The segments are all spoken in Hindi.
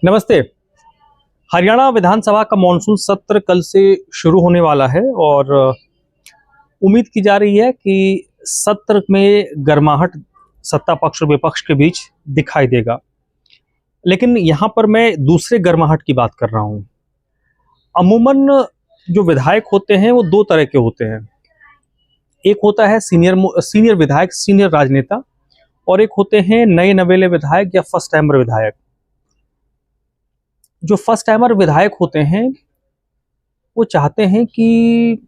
नमस्ते। हरियाणा विधानसभा का मॉनसून सत्र कल से शुरू होने वाला है और उम्मीद की जा रही है कि सत्र में गर्माहट सत्ता पक्ष और विपक्ष के बीच दिखाई देगा। लेकिन यहाँ पर मैं दूसरे गर्माहट की बात कर रहा हूँ। अमूमन जो विधायक होते हैं वो दो तरह के होते हैं। एक होता है सीनियर विधायक, सीनियर राजनेता, और एक होते हैं नए नवेले विधायक या फर्स्ट टाइमर विधायक। जो फर्स्ट टाइमर विधायक होते हैं वो चाहते हैं कि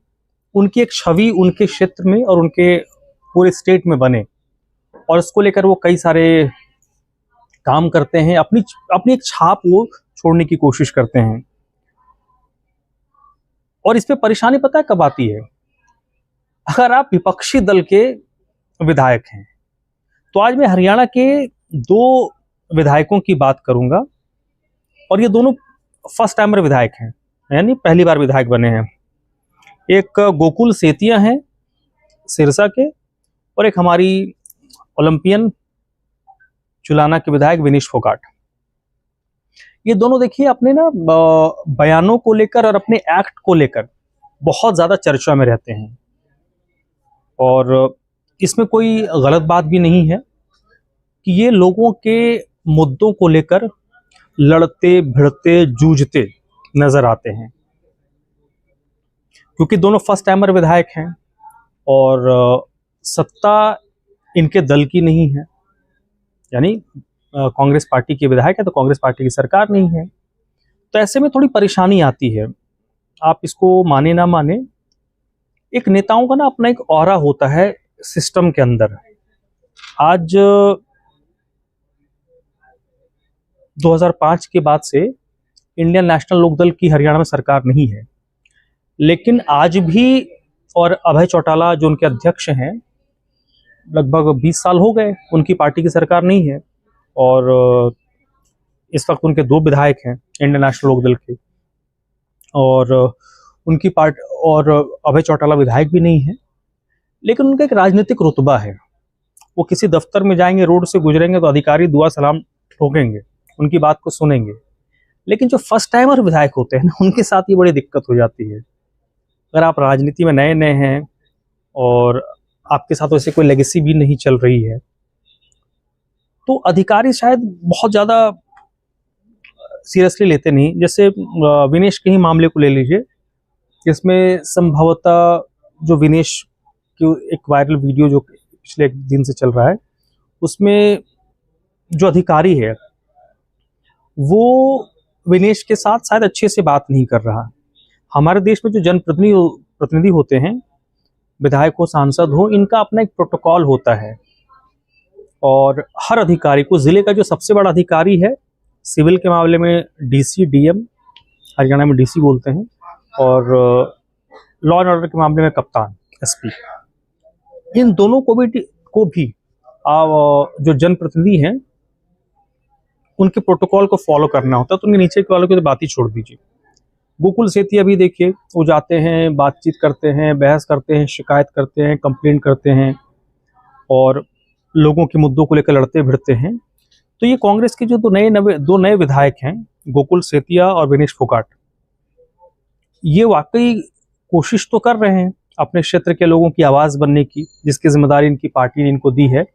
उनकी एक छवि उनके क्षेत्र में और उनके पूरे स्टेट में बने, और इसको लेकर वो कई सारे काम करते हैं, अपनी अपनी एक छाप वो छोड़ने की कोशिश करते हैं। और इस पे परेशानी पता है कब आती है? अगर आप विपक्षी दल के विधायक हैं। तो आज मैं हरियाणा के दो विधायकों की बात करूंगा, और ये दोनों फर्स्ट टाइमर विधायक हैं, यानी पहली बार विधायक बने हैं। एक गोकुल सेतिया हैं सिरसा के, और एक हमारी ओलंपियन चुलाना के विधायक विनेश फोगाट। ये दोनों देखिए अपने बयानों को लेकर और अपने एक्ट को लेकर बहुत ज्यादा चर्चा में रहते हैं, और इसमें कोई गलत बात भी नहीं है कि ये लोगों के मुद्दों को लेकर लड़ते भिड़ते जूझते नजर आते हैं, क्योंकि दोनों फर्स्ट टाइमर विधायक हैं और सत्ता इनके दल की नहीं है, यानी कांग्रेस पार्टी के विधायक है तो कांग्रेस पार्टी की सरकार नहीं है। तो ऐसे में थोड़ी परेशानी आती है। आप इसको माने ना माने, एक नेताओं का अपना एक ऑरा होता है सिस्टम के अंदर। आज 2005 के बाद से इंडियन नेशनल लोकदल की हरियाणा में सरकार नहीं है, लेकिन आज भी, और अभय चौटाला जो उनके अध्यक्ष हैं, लगभग 20 साल हो गए उनकी पार्टी की सरकार नहीं है, और इस वक्त उनके दो विधायक हैं इंडियन नेशनल लोकदल के, और उनकी पार्टी, और अभय चौटाला विधायक भी नहीं है, लेकिन उनका एक राजनीतिक रुतबा है। वो किसी दफ्तर में जाएंगे, रोड से गुजरेंगे तो अधिकारी दुआ सलाम ठोकेंगे, उनकी बात को सुनेंगे। लेकिन जो फर्स्ट टाइमर विधायक होते हैं उनके साथ ये बड़ी दिक्कत हो जाती है। अगर आप राजनीति में नए नए हैं और आपके साथ वैसे कोई लेगेसी भी नहीं चल रही है, तो अधिकारी शायद बहुत ज्यादा सीरियसली लेते नहीं। जैसे विनेश के ही मामले को ले लीजिए, जिसमें संभवतः जो विनेश की एक वायरल वीडियो जो पिछले एक दिन से चल रहा है, उसमें जो अधिकारी है वो विनेश के साथ शायद अच्छे से बात नहीं कर रहा। हमारे देश में जो जनप्रतिनिधि होते हैं, विधायक हो, सांसद हो, इनका अपना एक प्रोटोकॉल होता है, और हर अधिकारी को, जिले का जो सबसे बड़ा अधिकारी है सिविल के मामले में डीसी, डीएम, हरियाणा में डीसी बोलते हैं, और लॉ एंड ऑर्डर के मामले में कप्तान, एसपी, इन दोनों को भी जो जनप्रतिनिधि हैं उनके प्रोटोकॉल को फॉलो करना होता है। तो उनके नीचे के वालों की तो बात ही छोड़ दीजिए। गोकुल सेतिया भी देखिए, वो जाते हैं, बातचीत करते हैं, बहस करते हैं, शिकायत करते हैं, कंप्लेंट करते हैं, और लोगों के मुद्दों को लेकर लड़ते भिड़ते हैं। तो ये कांग्रेस के जो दो नए विधायक हैं, गोकुल सेतिया और विनेश फोगाट, ये वाकई कोशिश तो कर रहे हैं अपने क्षेत्र के लोगों की आवाज बनने की, जिसकी जिम्मेदारी इनकी पार्टी ने इनको दी है,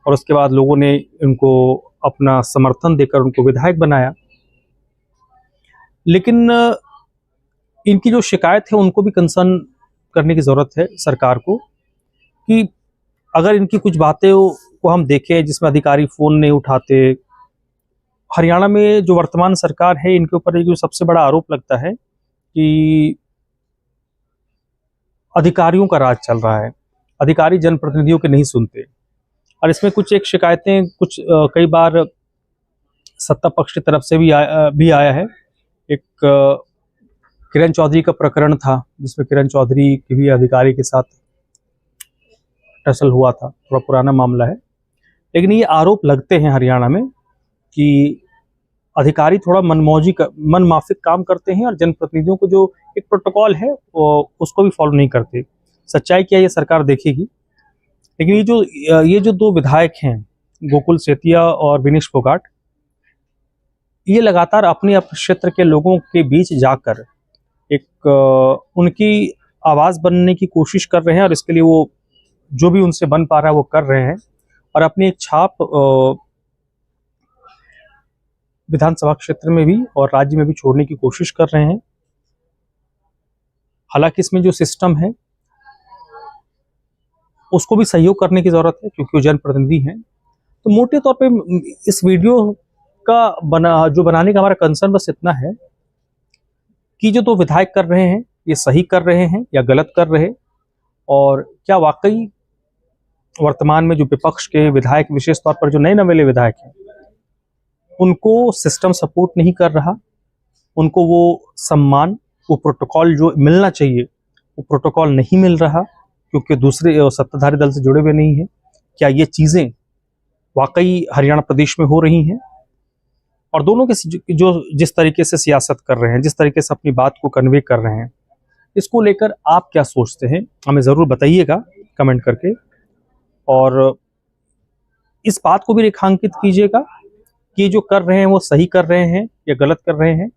और उसके बाद लोगों ने इनको अपना समर्थन देकर उनको विधायक बनाया। लेकिन इनकी जो शिकायत है उनको भी कंसर्न करने की जरूरत है सरकार को, कि अगर इनकी कुछ बातें को हम देखें जिसमें अधिकारी फोन नहीं उठाते। हरियाणा में जो वर्तमान सरकार है, इनके ऊपर जो सबसे बड़ा आरोप लगता है कि अधिकारियों का राज चल रहा है, अधिकारी जनप्रतिनिधियों के नहीं सुनते। और इसमें कुछ एक शिकायतें कई बार सत्ता पक्ष की तरफ से भी आया है। एक किरण चौधरी का प्रकरण था, जिसमें किरण चौधरी की भी अधिकारी के साथ टसल हुआ था, थोड़ा पुराना मामला है। लेकिन ये आरोप लगते हैं हरियाणा में कि अधिकारी थोड़ा मनमाफिक काम करते हैं, और जनप्रतिनिधियों को जो एक प्रोटोकॉल है उसको भी फॉलो नहीं करते। सच्चाई क्या, ये सरकार देखेगी। लेकिन ये जो दो विधायक हैं, गोकुल सेतिया और विनेश फोगाट, ये लगातार अपने क्षेत्र के लोगों के बीच जाकर एक उनकी आवाज़ बनने की कोशिश कर रहे हैं, और इसके लिए वो जो भी उनसे बन पा रहा है वो कर रहे हैं, और अपनी एक छाप विधानसभा क्षेत्र में भी और राज्य में भी छोड़ने की कोशिश कर रहे हैं। हालांकि इसमें जो सिस्टम है उसको भी सहयोग करने की जरूरत है, क्योंकि वो जनप्रतिनिधि हैं। तो मोटे तौर पे इस वीडियो का बनाने का हमारा कंसर्न बस इतना है कि जो दो विधायक कर रहे हैं ये सही कर रहे हैं या गलत कर रहे हैं, और क्या वाकई वर्तमान में जो विपक्ष के विधायक, विशेष तौर पर जो नए नवेले विधायक हैं, उनको सिस्टम सपोर्ट नहीं कर रहा, उनको वो सम्मान, वो प्रोटोकॉल जो मिलना चाहिए वो प्रोटोकॉल नहीं मिल रहा, क्योंकि दूसरे सत्ताधारी दल से जुड़े हुए नहीं हैं। क्या ये चीज़ें वाकई हरियाणा प्रदेश में हो रही हैं? और दोनों के जो जिस तरीके से सियासत कर रहे हैं, जिस तरीके से अपनी बात को कन्वे कर रहे हैं, इसको लेकर आप क्या सोचते हैं, हमें ज़रूर बताइएगा कमेंट करके। और इस बात को भी रेखांकित कीजिएगा कि जो कर रहे हैं वो सही कर रहे हैं या गलत कर रहे हैं,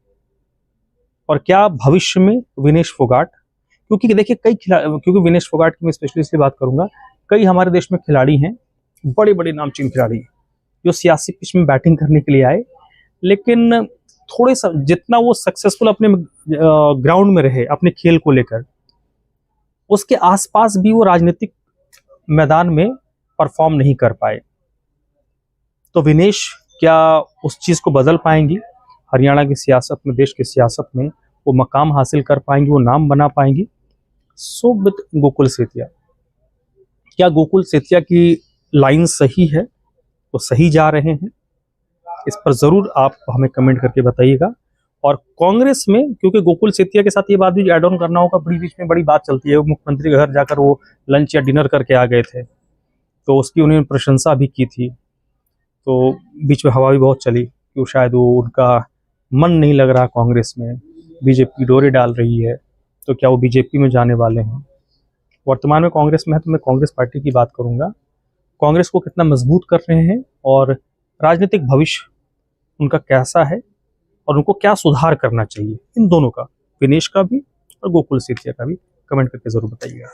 और क्या भविष्य में विनेश फोगाट, क्योंकि देखिए क्योंकि विनेश फोगाट की मैं स्पेशली इसलिए बात करूंगा, कई हमारे देश में खिलाड़ी हैं, बड़े बड़े नामचीन खिलाड़ी, जो सियासी पिच में बैटिंग करने के लिए आए, लेकिन थोड़े जितना वो सक्सेसफुल अपने ग्राउंड में रहे अपने खेल को लेकर, उसके आसपास भी वो राजनीतिक मैदान में परफॉर्म नहीं कर पाए। तो विनेश क्या उस चीज को बदल पाएंगी? हरियाणा की सियासत में, देश की सियासत में वो मकाम हासिल कर पाएंगी, वो नाम बना पाएंगी? सो विद गोकुल सेतिया, क्या गोकुल सेतिया की लाइन सही है, वो सही जा रहे हैं? इस पर जरूर आप हमें कमेंट करके बताइएगा। और कांग्रेस में, क्योंकि गोकुल सेतिया के साथ ये बात भी ऐड ऑन करना होगा, बीच में बड़ी बात चलती है, मुख्यमंत्री के घर जाकर वो लंच या डिनर करके आ गए थे, तो उसकी उन्होंने प्रशंसा भी की थी। तो बीच में हवा भी बहुत चली कि शायद वो उनका मन नहीं लग रहा कांग्रेस में, बीजेपी डोरे डाल रही है, तो क्या वो बीजेपी में जाने वाले हैं? वर्तमान में कांग्रेस में है, तो मैं कांग्रेस पार्टी की बात करूंगा। कांग्रेस को कितना मजबूत कर रहे हैं और राजनीतिक भविष्य उनका कैसा है, और उनको क्या सुधार करना चाहिए, इन दोनों का, विनेश का भी और गोकुल सेतिया का भी, कमेंट करके जरूर बताइएगा।